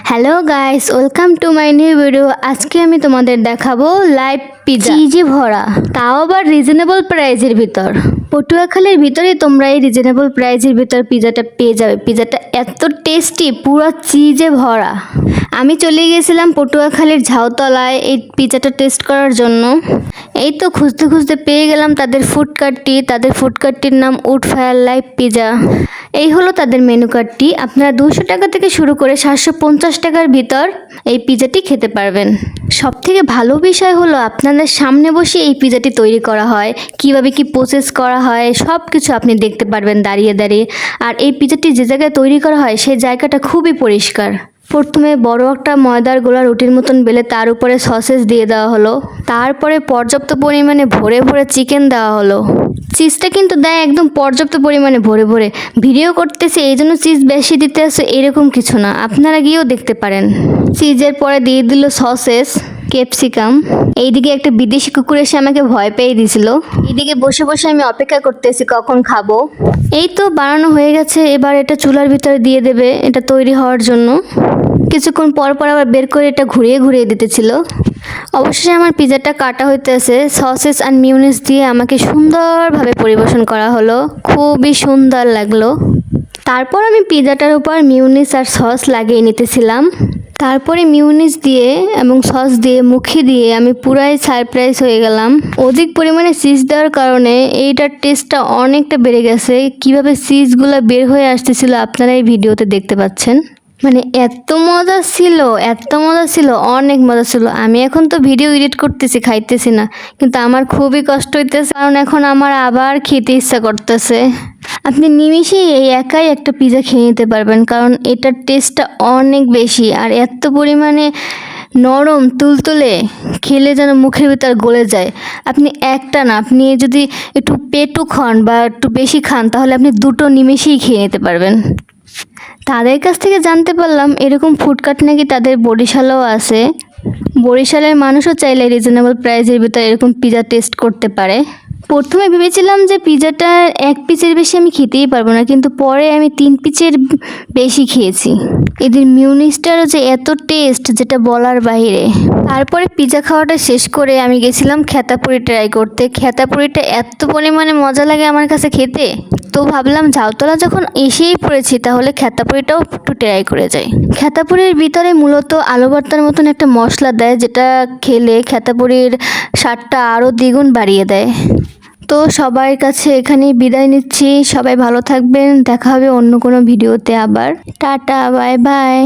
Hello guys, welcome to my new video. আজকে আমি তোমাদের দেখাবো লাইভ পিজা, চিজে ভরা, তাও আবার রিজনেবল প্রাইজের ভিতর। পটুয়াখালীর ভিতরেই তোমরা এই রিজনেবল প্রাইজের ভিতর পিজাটা পেয়ে যাবে। পিজাটা এত টেস্টি, পুরো চিজে ভরা। আমি চলে গিয়েছিলাম পটুয়াখালীর ঝাউতলায় এই পিজাটা টেস্ট করার জন্য। এই তো খুঁজতে খুঁজতে পেয়ে গেলাম তাদের ফুড কার্টটি। তাদের ফুড কার্টটির নাম উড ফায়ার লাইভ পিজা। এই হলো তাদের মেনু কার্ডটি। আপনারা 200 টাকা থেকে শুরু করে 750 টাকার ভিতর এই পিজাটি খেতে পারবেন। সবথেকে ভালো বিষয় হলো আপনাদের সামনে বসে এই পিজাটি তৈরি করা হয়, কিভাবে কি প্রসেস করা হয় সব কিছু আপনি দেখতে পারবেন দাঁড়িয়ে দাঁড়িয়ে। আর এই পিজাটি যে জায়গায় তৈরি করা হয় সেই জায়গাটা খুবই পরিষ্কার। প্রথমে বড় একটা ময়দার গোলা রুটির মতন বেলে তার উপরে সসেস দিয়ে দেওয়া হলো। তারপরে পর্যাপ্ত পরিমাণে ভরে ভরে চিকেন দেওয়া হলো। চিজটা কিন্তু দেয় একদম পর্যাপ্ত পরিমাণে ভরে ভরে। ভিডিও করতেছে এই জন্য চিজ বেশি দিতে আসে এরকম কিছু না, আপনারা গিয়েও দেখতে পারেন। চিজের পরে দিয়ে দিল সসেস, ক্যাপসিকাম। এইদিকে একটা বিদেশি কুকুর এসে আমাকে ভয় পেয়ে দিয়েছিল। এইদিকে বসে বসে আমি অপেক্ষা করতেছি কখন খাবো। এই তো বানানো হয়ে গেছে, এবার এটা চুলার ভিতরে দিয়ে দেবে এটা তৈরি হওয়ার জন্য। কিছুক্ষণ পর পর আবার বের করে এটা ঘুরিয়ে ঘুরিয়ে দিতেছিল। অবশেষে আমার পিজাটা কাটা হইতেছে। সসেস আর মিউনিস দিয়ে আমাকে সুন্দরভাবে পরিবেশন করা হলো, খুবই সুন্দর লাগলো। তারপর আমি পিজাটার উপর মিউনিস আর সস লাগিয়ে নিতেছিলাম। তারপরে মিউনিস দিয়ে এবং সস দিয়ে মুখে দিয়ে আমি পুরাই সারপ্রাইজ হয়ে গেলাম। অধিক পরিমাণে চিজ দেওয়ার কারণে এইটার টেস্টটা অনেকটা বেড়ে গেছে। কিভাবে চিজগুলো বের হয়ে আসতেছিল আপনারা এই ভিডিওতে দেখতে পাচ্ছেন। মানে এত মজা ছিল, এত মজা ছিল, অনেক মজা ছিল। আমি এখন তো ভিডিও এডিট করতেছি, খাইতেছি না, কিন্তু আমার খুবই কষ্ট হইতেছে কারণ এখন আমার আবার খেতে ইচ্ছা করতেছে। আপনি নিমিষেই এই একাই একটা পিজা খেয়ে নিতে পারবেন কারণ এটার টেস্টটা অনেক বেশি আর এত পরিমাণে নরম তুলতুলে, খেলে যেন মুখের ভিতর গলে যায়। আপনি একটা না, আপনি যদি একটু পেটু খান বা একটু বেশি খান তাহলে আপনি দুটো নিমেষেই খেয়ে নিতে পারবেন। তাদের কাছ থেকে জানতে পারলাম এরকম ফুডকার্ট নাকি তাদের বরিশালেও আছে। বরিশালের মানুষও চাইলে রিজনেবল প্রাইসের ভিতরে এরকম পিজা টেস্ট করতে পারে। প্রথমে ভেবেছিলাম যে পিজাটা 1 পিসের বেশি আমি খেতেই পারবো না, কিন্তু পরে আমি 3 পিসের বেশি খেয়েছি। এদের মিউনিসটারও যে এত টেস্ট যেটা বলার বাইরে। তারপরে পিজা খাওয়াটা শেষ করে আমি গেছিলাম খেতাপুরি ট্রাই করতে। খেতাপুরিটা এত পরিমাণে মজা লাগে আমার কাছে খেতে, তো ভাবলাম ঝাউতলা যখন এসেই পড়েছি তাহলে খেতাপুরিটাও একটু ট্রাই করে যাই। খেতাপুরির ভিতরে মূলত আলু ভর্তার মতন একটা মশলা দেয় যেটা খেলে খেতাপুরির স্বাদটা আরও দ্বিগুণ বাড়িয়ে দেয়। তো সবার কাছে এখানেই বিদায় নিচ্ছি। সবাই ভালো থাকবেন, দেখা হবে অন্য কোনো ভিডিওতে আবার। Tata, bye bye.